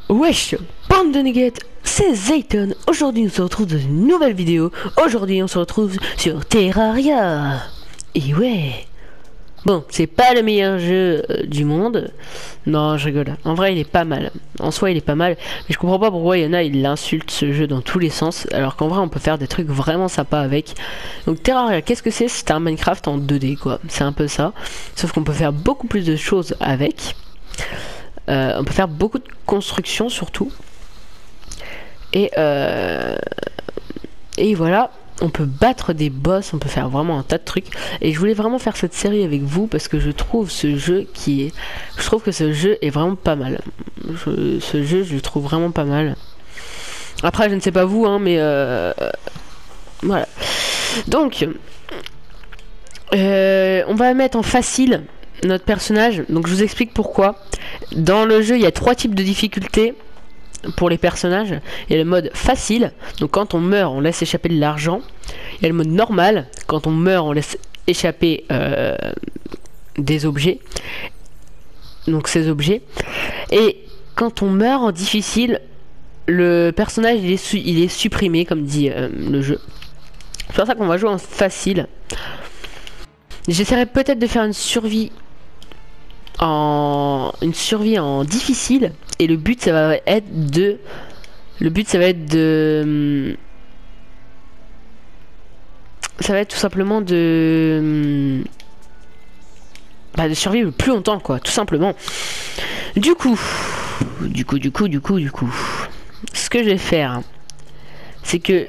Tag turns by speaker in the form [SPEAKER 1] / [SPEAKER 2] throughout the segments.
[SPEAKER 1] Wesh, bande de nuggets, c'est Zayton. Aujourd'hui on se retrouve dans une nouvelle vidéo. Aujourd'hui on se retrouve sur Terraria. Et ouais. Bon, c'est pas le meilleur jeu du monde. Non, je rigole. En vrai il est pas mal. En soi il est pas mal. Mais je comprends pas pourquoi il y en a, ils insultent ce jeu dans tous les sens. Alors qu'en vrai on peut faire des trucs vraiment sympas avec. Donc Terraria, qu'est-ce que c'est? C'est un Minecraft en 2D quoi. C'est un peu ça. Sauf qu'on peut faire beaucoup plus de choses avec. On peut faire beaucoup de construction surtout. Et voilà, on peut battre des boss, on peut faire vraiment un tas de trucs. Et je voulais vraiment faire cette série avec vous parce que je trouve ce jeu je trouve que ce jeu est vraiment pas mal. Ce jeu, je le trouve vraiment pas mal. Après, je ne sais pas vous, hein, mais voilà. Donc, on va mettre en facile notre personnage. Donc, je vous explique pourquoi. Dans le jeu, il y a 3 types de difficultés pour les personnages. Il y a le mode facile, donc quand on meurt, on laisse échapper de l'argent. Il y a le mode normal, quand on meurt, on laisse échapper des objets. Donc ces objets. Et quand on meurt en difficile, le personnage il est supprimé, comme dit le jeu. C'est pour ça qu'on va jouer en facile. J'essaierai peut-être de faire une survie en difficile, et le but ça va être de tout simplement de survivre le plus longtemps quoi, tout simplement. Du coup ce que je vais faire, c'est que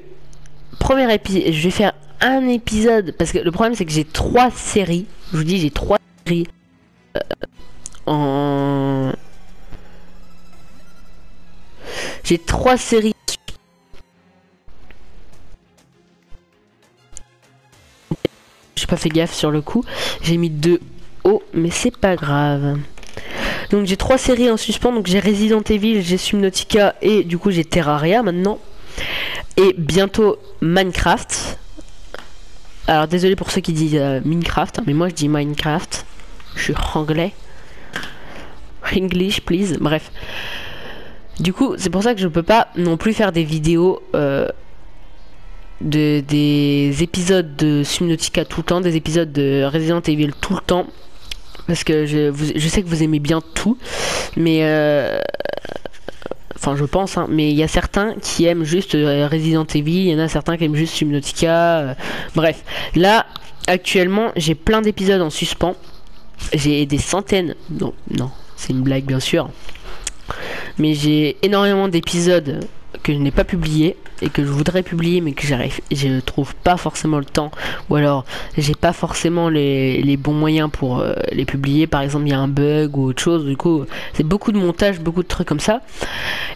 [SPEAKER 1] premier épisode, je vais faire un épisode, parce que le problème c'est que j'ai 3 séries, je vous dis j'ai 3 séries j'ai 3 séries. J'ai pas fait gaffe sur le coup. J'ai mis 2 O, mais c'est pas grave. Donc j'ai 3 séries en suspens. Donc j'ai Resident Evil, j'ai Subnautica et du coup j'ai Terraria maintenant. Et bientôt Minecraft. Alors désolé pour ceux qui disent Minecraft, hein, mais moi je dis Minecraft. Je suis anglais. English please. Bref. Du coup, c'est pour ça que je peux pas non plus faire des vidéos des épisodes de Subnautica tout le temps, des épisodes de Resident Evil tout le temps, parce que je sais que vous aimez bien tout, mais enfin je pense, hein, mais il y a certains qui aiment juste Resident Evil, il y en a certains qui aiment juste Subnautica, bref. Là, actuellement, j'ai plein d'épisodes en suspens, j'ai des centaines, non, c'est une blague bien sûr. Mais j'ai énormément d'épisodes que je n'ai pas publiés et que je voudrais publier mais que je trouve pas forcément le temps, ou alors j'ai pas forcément les bons moyens pour les publier. Par exemple, il y a un bug ou autre chose, du coup c'est beaucoup de montage, beaucoup de trucs comme ça,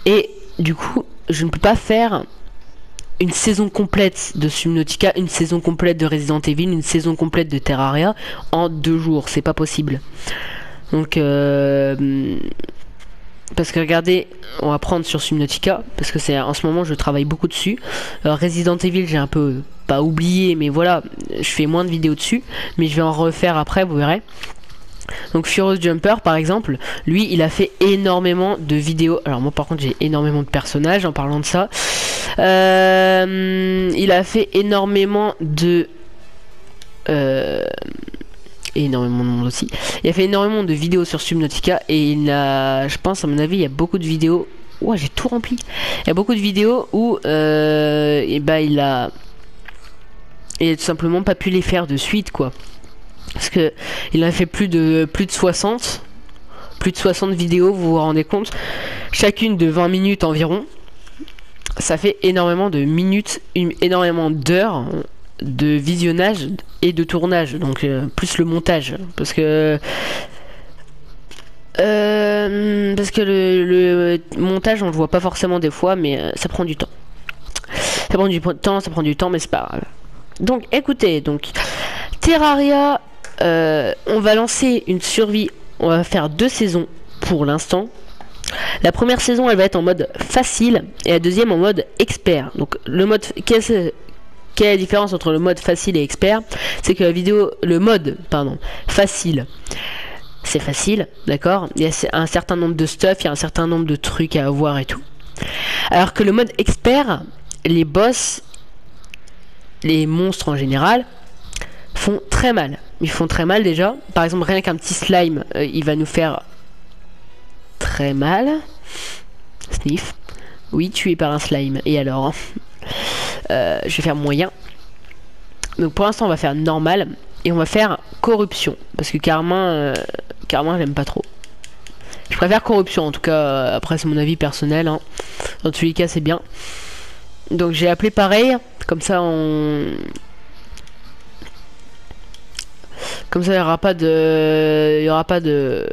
[SPEAKER 1] et du coup je ne peux pas faire une saison complète de Subnautica, une saison complète de Resident Evil, une saison complète de Terraria en 2 jours, c'est pas possible. Donc parce que regardez, on va prendre sur Subnautica, parce que c'est en ce moment je travaille beaucoup dessus. Resident Evil, j'ai un peu pas oublié, mais voilà, je fais moins de vidéos dessus, mais je vais en refaire après, vous verrez. Donc Furious Jumper par exemple, lui il a fait énormément de vidéos. Alors moi par contre j'ai énormément de personnages en parlant de ça. Il a fait énormément de énormément de monde aussi. Il a fait énormément de vidéos sur Subnautica, et je pense à mon avis il y a beaucoup de vidéos. Ouais, j'ai tout rempli. Il y a beaucoup de vidéos où il a tout simplement pas pu les faire de suite quoi. Parce que il a fait plus de 60 vidéos, vous vous rendez compte, chacune de 20 minutes environ. Ça fait énormément de minutes, énormément d'heures de visionnage et de tournage, donc plus le montage, parce que le montage on le voit pas forcément des fois, mais ça prend du temps, ça prend du temps, mais c'est pas grave. Donc écoutez, donc Terraria, on va lancer une survie, on va faire 2 saisons pour l'instant. La première saison elle va être en mode facile et la deuxième en mode expert. Donc le mode, quelle est la différence entre le mode facile et expert? C'est que le mode facile, c'est facile, d'accord? Il y a un certain nombre de stuff, il y a un certain nombre de trucs à avoir et tout. Alors que le mode expert, les boss, les monstres en général, font très mal. Ils font très mal déjà. Par exemple, rien qu'un petit slime, il va nous faire très mal. Sniff. Oui, tué par un slime. Et alors je vais faire moyen. Donc pour l'instant, on va faire normal. Et on va faire corruption. Parce que Carmin, j'aime pas trop. Je préfère corruption, en tout cas. Après, c'est mon avis personnel. Hein. Dans tous les cas, c'est bien. Donc j'ai appelé pareil. Comme ça, Comme ça, il n'y aura pas de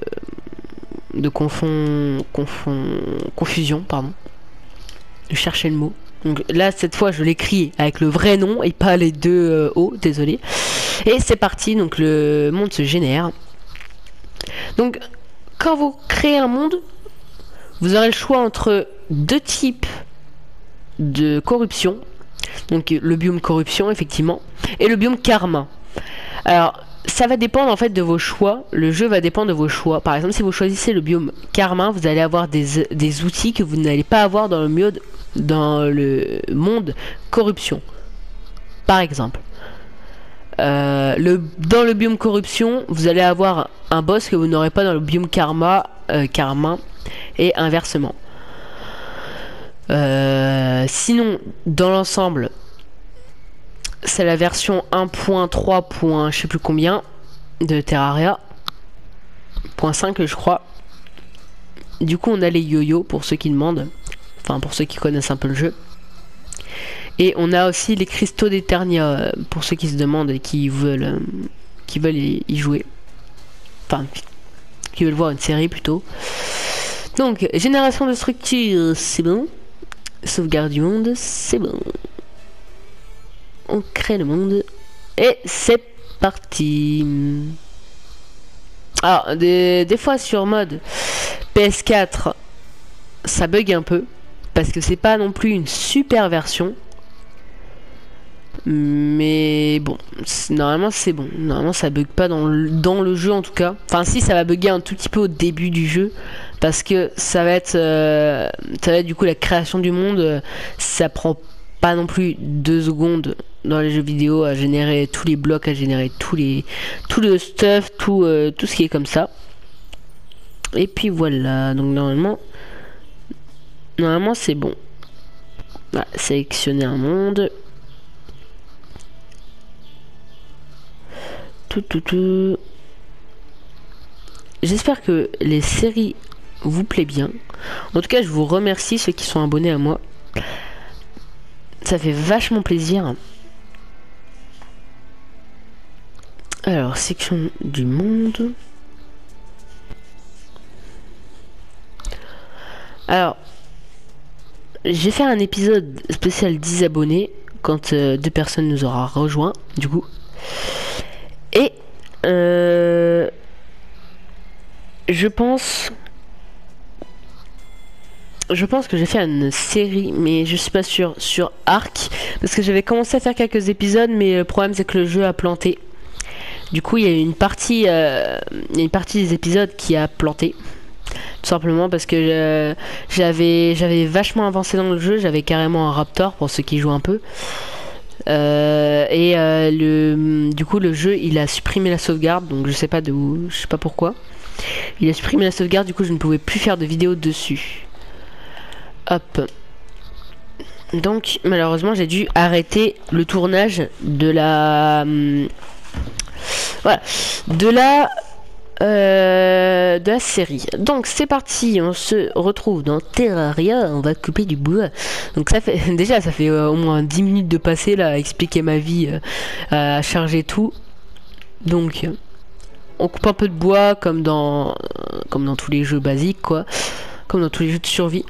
[SPEAKER 1] confusion, pardon. Je cherchais le mot. Donc là, cette fois, je l'écris avec le vrai nom et pas les deux O, désolé. Et c'est parti, donc le monde se génère. Donc, quand vous créez un monde, vous aurez le choix entre deux types de corruption. Donc le biome corruption, effectivement, et le biome karma. Alors, ça va dépendre en fait de vos choix. Le jeu va dépendre de vos choix. Par exemple, si vous choisissez le biome karma, vous allez avoir des outils que vous n'allez pas avoir dans le monde corruption. Par exemple, dans le biome corruption, vous allez avoir un boss que vous n'aurez pas dans le biome karma, et inversement. Sinon, dans l'ensemble, c'est la version 1.3. Je sais plus combien de Terraria. 0.5 je crois. Du coup on a les yo-yo pour ceux qui demandent. Enfin pour ceux qui connaissent un peu le jeu. Et on a aussi les cristaux d'Eternia pour ceux qui se demandent et qui veulent y jouer. Enfin qui veulent voir une série plutôt. Donc génération de structure, c'est bon. Sauvegarde du monde, c'est bon. On crée le monde et c'est parti. Alors des fois sur mode PS4 ça bug un peu parce que c'est pas non plus une super version, mais bon normalement c'est bon, normalement ça bug pas dans le jeu en tout cas. Enfin si, ça va bugger un tout petit peu au début du jeu parce que ça va être du coup la création du monde, ça prend pas non plus 2 secondes dans les jeux vidéo à générer tous les blocs, à générer tout le stuff, tout ce qui est comme ça. Et puis voilà, donc normalement c'est bon. Voilà, sélectionner un monde. Tout. J'espère que les séries vous plaît bien. En tout cas, je vous remercie ceux qui sont abonnés à moi. Ça fait vachement plaisir. Alors, section du monde. Alors, j'ai fait un épisode spécial 10 abonnés quand 2 personnes nous aura rejoint, du coup. Et je pense que j'ai fait une série, mais je suis pas sûr, sur Ark, parce que j'avais commencé à faire quelques épisodes, mais le problème c'est que le jeu a planté. Du coup, il y a une partie des épisodes qui a planté, tout simplement parce que j'avais vachement avancé dans le jeu, j'avais carrément un Raptor pour ceux qui jouent un peu. Du coup, le jeu il a supprimé la sauvegarde, donc je sais pas pourquoi. Il a supprimé la sauvegarde, du coup je ne pouvais plus faire de vidéos dessus. Hop. Donc malheureusement j'ai dû arrêter le tournage de la de la série. Donc c'est parti, on se retrouve dans Terraria, on va couper du bois. Donc ça fait au moins 10 minutes de passer là à expliquer ma vie, à charger tout. Donc on coupe un peu de bois comme dans tous les jeux basiques quoi. Comme dans tous les jeux de survie.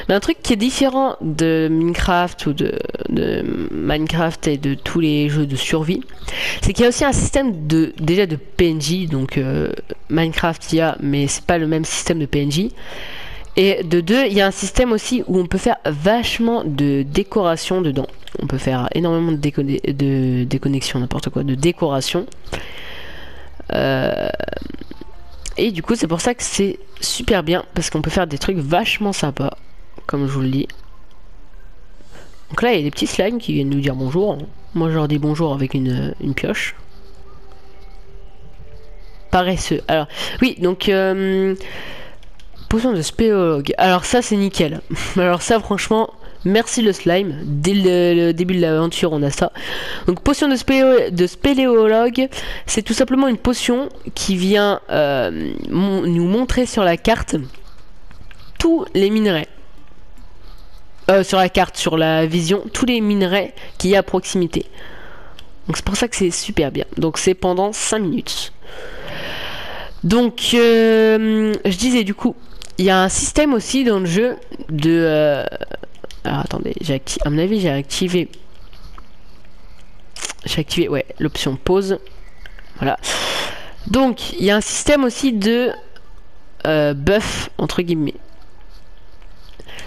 [SPEAKER 1] Mais un truc qui est différent de Minecraft ou de Minecraft et de tous les jeux de survie, c'est qu'il y a aussi un système de PNJ. Donc Minecraft il y a, mais c'est pas le même système de PNJ. Et de 2, il y a un système aussi où on peut faire vachement de décoration dedans. On peut faire énormément de déconnexion, n'importe quoi, de décoration. Et du coup c'est pour ça que c'est super bien, parce qu'on peut faire des trucs vachement sympas, comme je vous le dis. Donc là il y a des petits slimes qui viennent nous dire bonjour. Moi je leur dis bonjour avec une pioche. Paresseux. Alors oui, donc potion de spéléologue. Alors ça c'est nickel. Alors ça franchement, merci le slime. Dès le début de l'aventure on a ça. Donc potion de spéléologue, c'est tout simplement une potion qui vient nous montrer sur la carte tous les minerais. Sur la carte, sur la vision, tous les minerais qu'il y a à proximité. Donc c'est pour ça que c'est super bien. Donc c'est pendant 5 minutes. Donc je disais du coup, il y a un système aussi dans le jeu de... Alors attendez, à mon avis j'ai activé... J'ai activé, ouais, l'option pause. Voilà. Donc il y a un système aussi de buff, entre guillemets.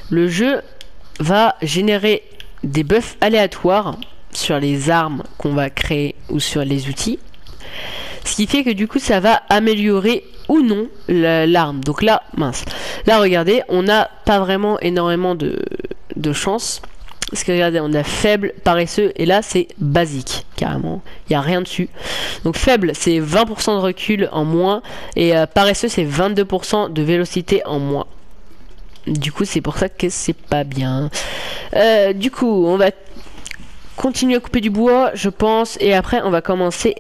[SPEAKER 1] Le jeu va générer des buffs aléatoires sur les armes qu'on va créer ou sur les outils. Ce qui fait que du coup ça va améliorer ou non l'arme. Donc là, mince. Là regardez, on n'a pas vraiment énormément de chance. Parce que regardez, on a faible, paresseux, et là c'est basique, carrément. Il n'y a rien dessus. Donc faible, c'est 20% de recul en moins. Et paresseux, c'est 22% de vélocité en moins. Du coup, c'est pour ça que c'est pas bien. Du coup, on va continuer à couper du bois, je pense. Et après, on va commencer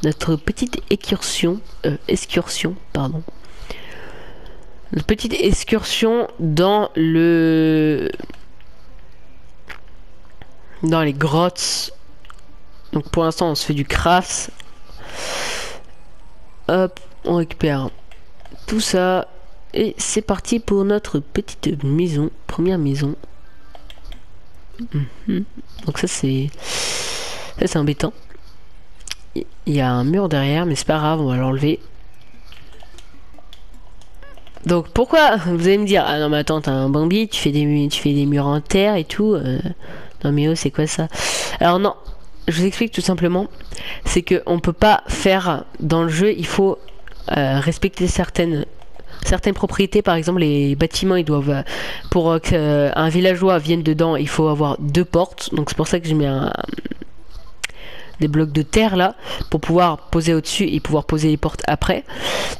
[SPEAKER 1] notre petite excursion. Pardon. Notre petite excursion dans les grottes. Donc pour l'instant, on se fait du craft. Hop, on récupère tout ça. Et c'est parti pour notre petite maison. Première maison. Donc ça c'est embêtant. Il y a un mur derrière, mais c'est pas grave, on va l'enlever. Donc pourquoi vous allez me dire, ah non mais attends, t'as un Bambi, tu fais des murs en terre et tout. Non mais oh, c'est quoi ça? Alors non, je vous explique tout simplement. C'est que on peut pas faire dans le jeu, il faut respecter certaines propriétés. Par exemple, les bâtiments, ils doivent, pour qu'un villageois vienne dedans, il faut avoir 2 portes. Donc c'est pour ça que je mets des blocs de terre là, pour pouvoir poser au-dessus et pouvoir poser les portes après.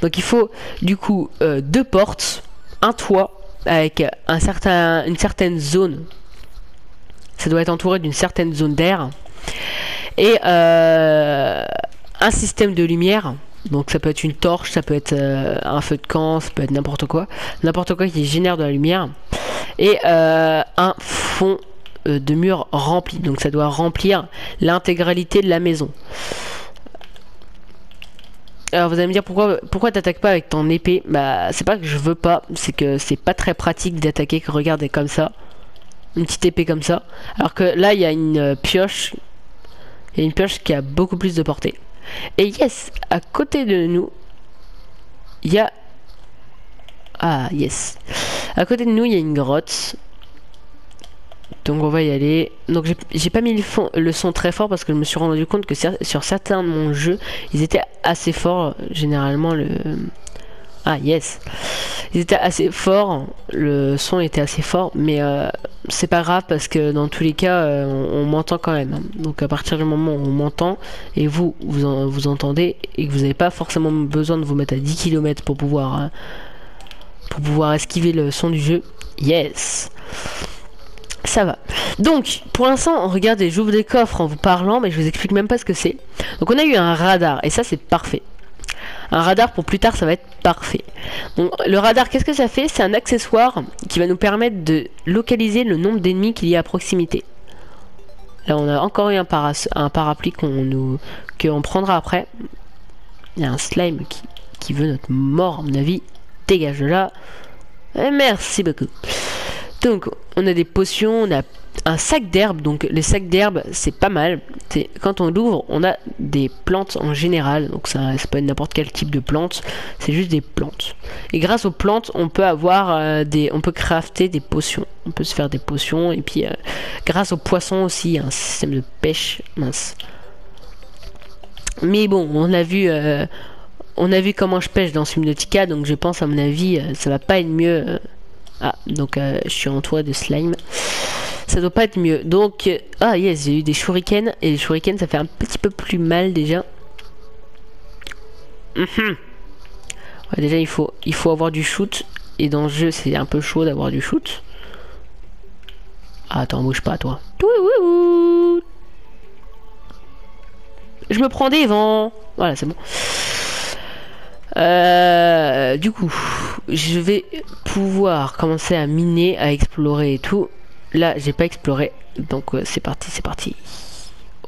[SPEAKER 1] Donc il faut du coup 2 portes, un toit avec une certaine zone. Ça doit être entouré d'une certaine zone d'air. Et un système de lumière. Donc ça peut être une torche, ça peut être un feu de camp, ça peut être n'importe quoi. N'importe quoi qui génère de la lumière. Et un fond de mur rempli. Donc ça doit remplir l'intégralité de la maison. Alors vous allez me dire pourquoi t'attaques pas avec ton épée? Bah c'est pas que je veux pas, c'est que c'est pas très pratique d'attaquer, que regardez comme ça. Une petite épée comme ça. Alors que là il y a une pioche. Il y a une pioche qui a beaucoup plus de portée. Et yes, à côté de nous, il y a... Ah, yes. À côté de nous, il y a une grotte. Donc on va y aller. Donc j'ai pas mis le son très fort parce que je me suis rendu compte que sur certains de mon jeu, ils étaient assez forts. Généralement, Ah, yes. Ils étaient assez forts. Le son était assez fort. Mais c'est pas grave parce que dans tous les cas, on m'entend quand même. Donc à partir du moment où on m'entend et vous entendez et que vous n'avez pas forcément besoin de vous mettre à 10 km pour pouvoir esquiver le son du jeu. Yes. Ça va. Donc, pour l'instant, regardez, j'ouvre des coffres en vous parlant, mais je vous explique même pas ce que c'est. Donc on a eu un radar et ça c'est parfait. Un radar pour plus tard, ça va être parfait. Donc, le radar, qu'est-ce que ça fait? C'est un accessoire qui va nous permettre de localiser le nombre d'ennemis qu'il y a à proximité. Là, on a encore eu un parapluie qu'on prendra après. Il y a un slime qui veut notre mort, à mon avis. Dégage de là. Et merci beaucoup. Donc, on a des potions, on a un sac d'herbe. Donc, les sacs d'herbe, c'est pas mal. Quand on l'ouvre, on a des plantes en général. Donc, ça peut être n'importe quel type de plante. C'est juste des plantes. Et grâce aux plantes, on peut avoir on peut crafter des potions. On peut se faire des potions. Et puis, grâce aux poissons aussi, il y a un système de pêche. Mince. Mais bon, on a vu on a vu comment je pêche dans Subnautica, donc je pense à mon avis ça va pas être mieux. Ah, donc je suis entouré de slime. Ça doit pas être mieux. Donc, ah yes, j'ai eu des shurikens. Et les shurikens, ça fait un petit peu plus mal déjà. Ouais, déjà, il faut avoir du shoot. Et dans le jeu, c'est un peu chaud d'avoir du shoot. Ah, attends, bouge pas, toi. Je me prends des vents. Voilà, c'est bon. Du coup, je vais pouvoir commencer à miner, à explorer et tout. Là, j'ai pas exploré, donc c'est parti, c'est parti.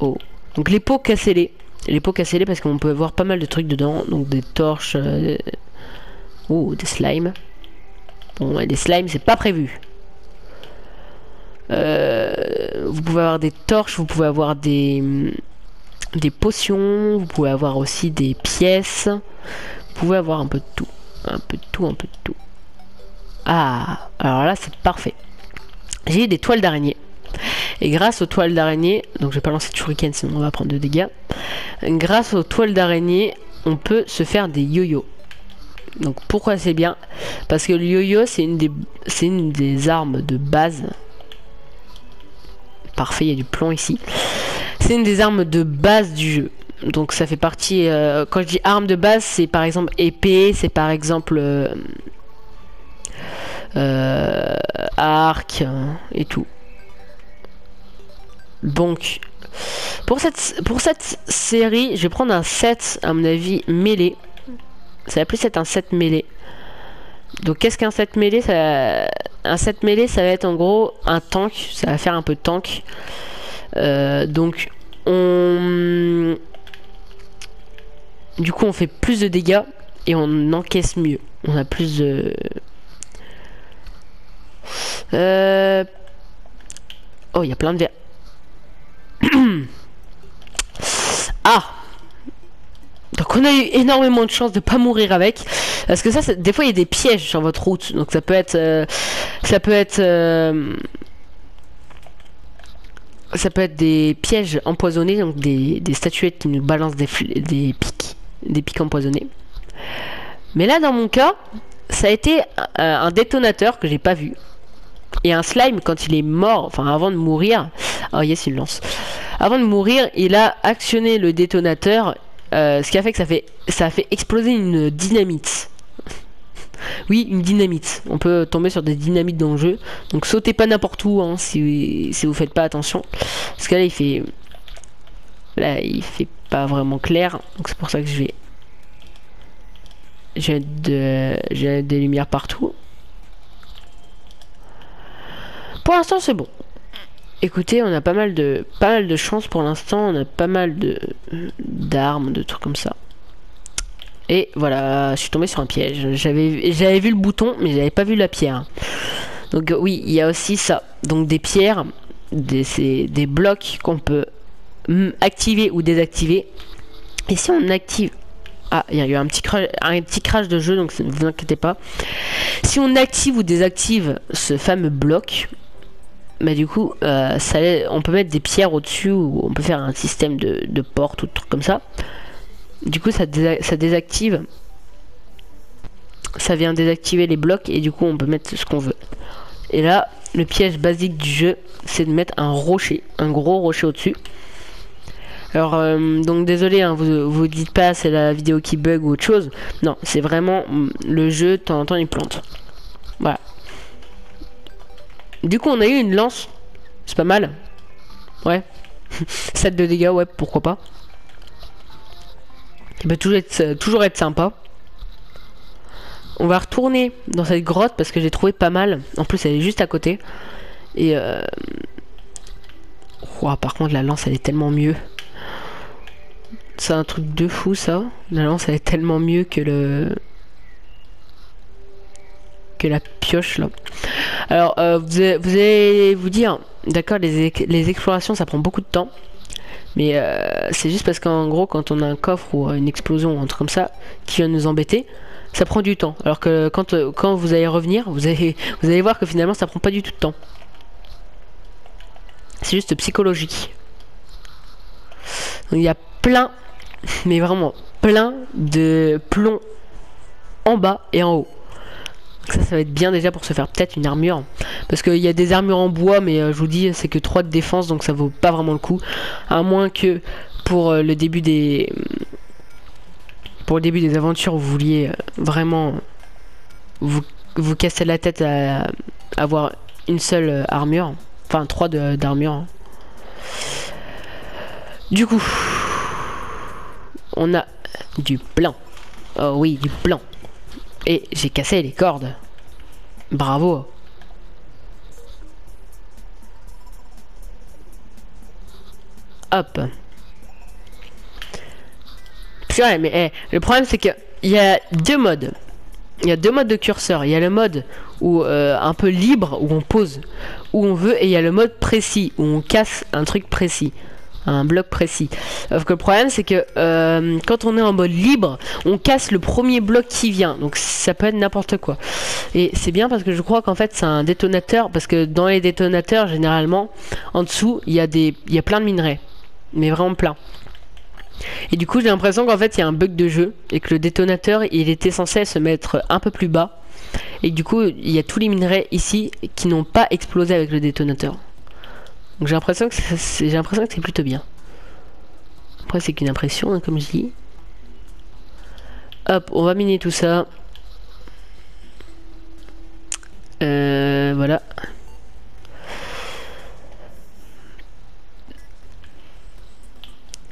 [SPEAKER 1] Oh, donc les pots cassez-les. Les pots cassez-les parce qu'on peut voir pas mal de trucs dedans, donc des torches. Oh, des slimes. Bon, des slimes, c'est pas prévu. Vous pouvez avoir des torches, vous pouvez avoir des potions, vous pouvez avoir aussi des pièces. Vous pouvez avoir un peu de tout. Un peu de tout, un peu de tout. Ah, alors là, c'est parfait. J'ai des toiles d'araignée. Et grâce aux toiles d'araignée, donc je vais pas lancer de shuriken sinon on va prendre de dégâts. Grâce aux toiles d'araignée, on peut se faire des yo-yo. Donc pourquoi c'est bien? Parce que le yo-yo c'est une des armes de base. Parfait, il y a du plomb ici. C'est une des armes de base du jeu. Donc ça fait partie. Quand je dis arme de base, c'est par exemple épée, c'est par exemple arc et tout. Donc pour cette série, je vais prendre un set à mon avis mêlé. Ça va plus être un set mêlé. Donc qu'est-ce qu'un set mêlé? Un set mêlé, ça va être en gros un tank. Ça va faire un peu de tank. Donc du coup on fait plus de dégâts et on encaisse mieux. On a plus de oh, il y a plein de verres. Ah, donc on a eu énormément de chance de pas mourir avec, parce que ça, des fois il y a des pièges sur votre route, donc ça peut être des pièges empoisonnés, donc des statuettes qui nous balancent des pics empoisonnés. Mais là dans mon cas, ça a été un détonateur que j'ai pas vu. Et un slime, quand il est mort, enfin avant de mourir, oh yes, il lance. Avant de mourir, il a actionné le détonateur, ce qui a fait que ça a fait exploser une dynamite. Oui, une dynamite. On peut tomber sur des dynamites dans le jeu. Donc sautez pas n'importe où hein, si vous faites pas attention. Parce que là il fait pas vraiment clair. Donc c'est pour ça que j'ai des lumières partout. Pour l'instant c'est bon. Écoutez, on a pas mal de chance pour l'instant. On a pas mal d'armes, de trucs comme ça. Et voilà, je suis tombé sur un piège. J'avais vu le bouton, mais j'avais pas vu la pierre. Donc oui, il y a aussi ça. Donc des pierres, c'est des blocs qu'on peut activer ou désactiver. Et si on active... Ah, il y a eu un petit crash de jeu, donc ne vous inquiétez pas. Si on active ou désactive ce fameux bloc, bah du coup, on peut mettre des pierres au-dessus ou on peut faire un système de porte ou de trucs comme ça. Du coup, ça désactive. Ça vient désactiver les blocs et du coup, on peut mettre ce qu'on veut. Et là, le piège basique du jeu, c'est de mettre un rocher, un gros rocher au-dessus. Alors, donc désolé, hein, vous dites pas c'est la vidéo qui bug ou autre chose. Non, c'est vraiment le jeu, de temps en temps, il plante. Voilà. Du coup, on a eu une lance. C'est pas mal. Ouais. 7 de dégâts, ouais, pourquoi pas. Il peut toujours être sympa. On va retourner dans cette grotte parce que j'ai trouvé pas mal. En plus, elle est juste à côté. Et wow, par contre, la lance, elle est tellement mieux. C'est un truc de fou, ça. La lance, elle est tellement mieux que la pioche, là. Alors, vous allez vous dire, d'accord, les explorations, ça prend beaucoup de temps. Mais c'est juste parce qu'en gros, quand on a un coffre ou une explosion ou un truc comme ça qui vient nous embêter, ça prend du temps. Alors que quand vous allez revenir, vous allez voir que finalement ça prend pas du tout de temps. C'est juste psychologique. Donc il y a plein, mais vraiment plein de plomb en bas et en haut. Donc ça va être bien déjà pour se faire peut-être une armure. Parce qu'il y a des armures en bois, mais je vous dis, c'est que 3 de défense, donc ça vaut pas vraiment le coup. À moins que pour le début des... Pour le début des aventures, vous vouliez vraiment vous casser la tête à avoir une seule armure. Enfin, 3 d'armure. Du coup, on a du blanc. Oh oui, du blanc. Et j'ai cassé les cordes. Bravo. Hop. Purée, mais le problème c'est que il y a 2 modes. Il y a 2 modes de curseur. Il y a le mode où un peu libre, où on pose où on veut, et il y a le mode précis, où on casse un truc précis. Un bloc précis. Sauf que le problème c'est que quand on est en mode libre, on casse le premier bloc qui vient. Donc ça peut être n'importe quoi. Et c'est bien parce que je crois qu'en fait c'est un détonateur. Parce que dans les détonateurs, généralement, en dessous, il y a plein de minerais. Mais vraiment plein. Et du coup j'ai l'impression qu'en fait il y a un bug de jeu. Et que le détonateur il était censé se mettre un peu plus bas. Et du coup il y a tous les minerais ici qui n'ont pas explosé avec le détonateur. Donc j'ai l'impression que c'est plutôt bien. Après c'est qu'une impression, hein, comme je dis. Hop, on va miner tout ça. Voilà.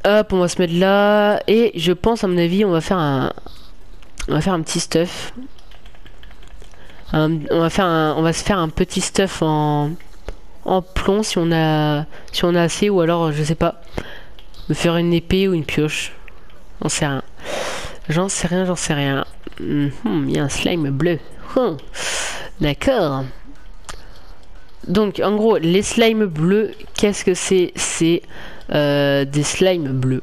[SPEAKER 1] Hop, on va se mettre là. Et je pense, à mon avis, on va faire un petit stuff. On va se faire un petit stuff en plomb si on a assez, ou alors je sais pas, me faire une épée ou une pioche. J'en sais rien. J'en sais rien. Il y a un slime bleu. D'accord. Donc en gros les slimes bleus, qu'est-ce que c'est? C'est des slimes bleus.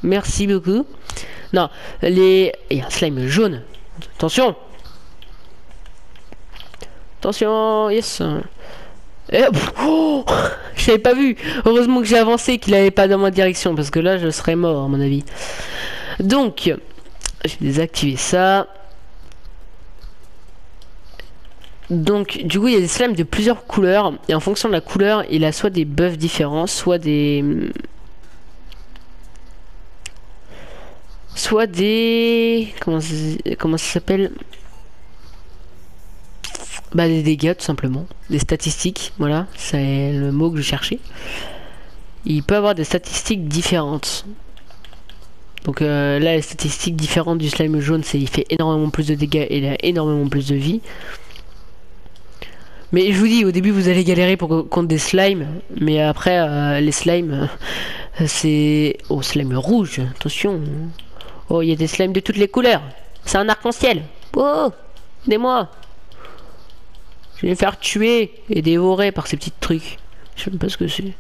[SPEAKER 1] Merci beaucoup. Non, il y a un slime jaune. Attention. Attention, yes. Et, oh, je l'avais pas vu. Heureusement que j'ai avancé, qu'il n'avait pas dans ma direction, parce que là je serais mort à mon avis. Donc, je vais désactiver ça. Donc, du coup, il y a des slimes de plusieurs couleurs, et en fonction de la couleur, il a soit des buffs différents, soit des comment ça s'appelle? Bah des dégâts tout simplement, des statistiques, voilà, c'est le mot que je cherchais. Il peut avoir des statistiques différentes. Donc là les statistiques différentes du slime jaune, c'est il fait énormément plus de dégâts et il a énormément plus de vie. Mais je vous dis, au début vous allez galérer contre des slimes, mais après les slimes, c'est... Oh, slime rouge, attention. Oh, il y a des slimes de toutes les couleurs. C'est un arc-en-ciel. Oh, aidez-moi. Je vais me faire tuer et dévorer par ces petits trucs. Je sais même pas ce que c'est.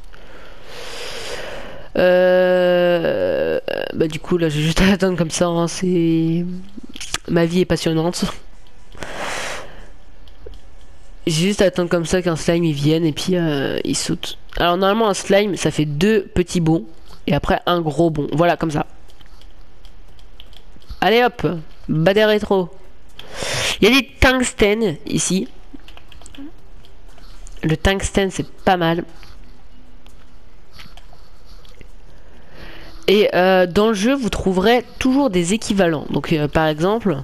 [SPEAKER 1] Bah du coup là j'ai juste à attendre comme ça, hein. C'est... Ma vie est passionnante. J'ai juste à attendre comme ça qu'un slime il vienne et puis il saute. Alors normalement un slime ça fait 2 petits bonds et après un gros bond. Voilà, comme ça. Allez hop, bas des rétro. Il y a des tungstènes ici. Le tungstène c'est pas mal. Et dans le jeu vous trouverez toujours des équivalents. Donc par exemple,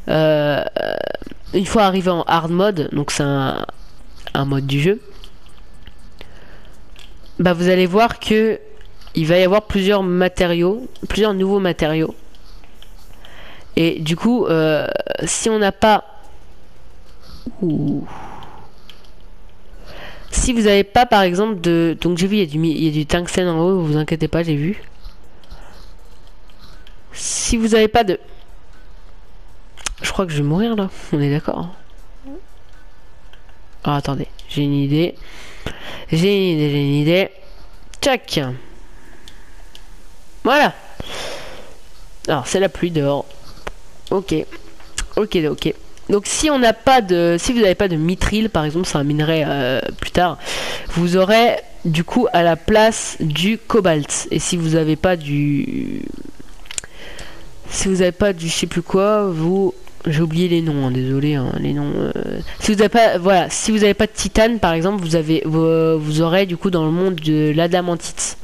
[SPEAKER 1] une fois arrivé en hard mode, donc c'est un mode du jeu, bah vous allez voir que il va y avoir plusieurs matériaux, plusieurs nouveaux matériaux. Et du coup, si on n'a pas... Si vous n'avez pas par exemple de... Donc j'ai vu, il y a du tungstène en haut, vous inquiétez pas, j'ai vu. Si vous n'avez pas de... Je crois que je vais mourir là, on est d'accord. Ah attendez, j'ai une idée. J'ai une idée. Tchac. Voilà. Alors c'est la pluie dehors. Ok. Ok. Donc si on n'a pas de... Si vous n'avez pas de mithril par exemple, c'est un minerai plus tard, vous aurez du coup à la place du cobalt. Et si vous n'avez pas du... Si vous avez pas du je sais plus quoi, vous... J'ai oublié les noms, hein, désolé, hein, les noms. Si vous avez pas, voilà, si vous avez pas de titane, par exemple, vous aurez du coup dans le monde de l'adamantite.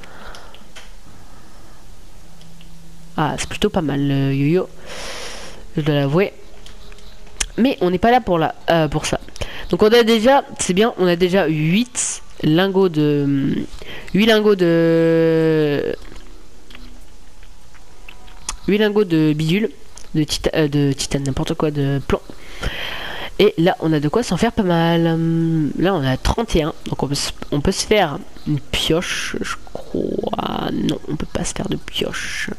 [SPEAKER 1] Ah, c'est plutôt pas mal, le yo-yo. Je dois l'avouer. Mais on n'est pas là pour ça. Donc on a déjà, c'est bien, on a déjà 8 lingots de... 8 lingots de... 8 lingots de bidule. De titane, n'importe quoi, de plomb. Et là, on a de quoi s'en faire pas mal. Là, on a 31. Donc on peut se faire une pioche, je crois. Non, on peut pas se faire de pioche.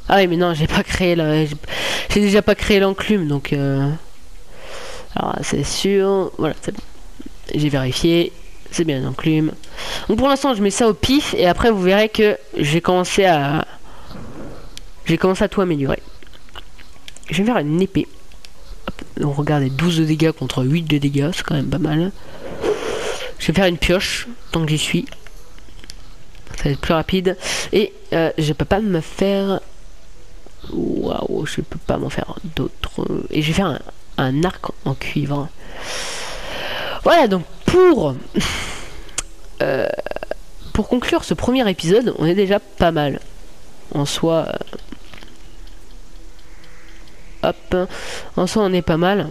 [SPEAKER 1] Ah oui, mais non, j'ai pas créé là. J'ai déjà pas créé l'enclume, donc... Alors, c'est sûr. Voilà, c'est bon. J'ai vérifié. C'est bien l'enclume. Donc pour l'instant, je mets ça au pif. Et après, vous verrez que j'ai commencé à... tout améliorer. Je vais faire une épée. Hop. Donc regardez, 12 de dégâts contre 8 de dégâts. C'est quand même pas mal. Je vais faire une pioche. Tant que j'y suis. Ça va être plus rapide. Et je peux pas me faire... Waouh, je peux pas m'en faire d'autres. Et je vais faire un arc en cuivre. Voilà, donc pour conclure ce premier épisode, on est déjà pas mal. En soi... hop, en soi on est pas mal.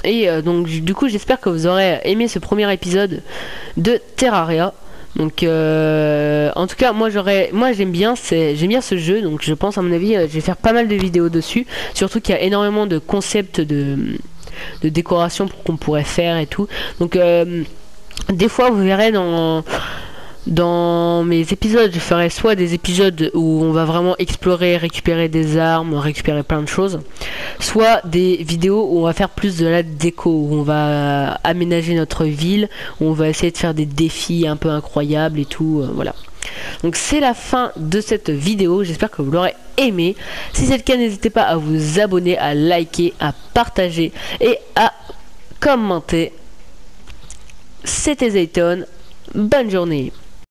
[SPEAKER 1] Et donc du coup j'espère que vous aurez aimé ce premier épisode de Terraria. Donc en tout cas moi j'aime bien ce jeu, donc je pense à mon avis je vais faire pas mal de vidéos dessus, surtout qu'il y a énormément de concepts de décoration qu'on pourrait faire et tout. Donc des fois vous verrez dans mes épisodes, je ferai soit des épisodes où on va vraiment explorer, récupérer des armes, récupérer plein de choses, soit des vidéos où on va faire plus de la déco, où on va aménager notre ville, où on va essayer de faire des défis un peu incroyables et tout, voilà. Donc c'est la fin de cette vidéo, j'espère que vous l'aurez aimé. Si c'est le cas, n'hésitez pas à vous abonner, à liker, à partager et à commenter. C'était Zayton, bonne journée.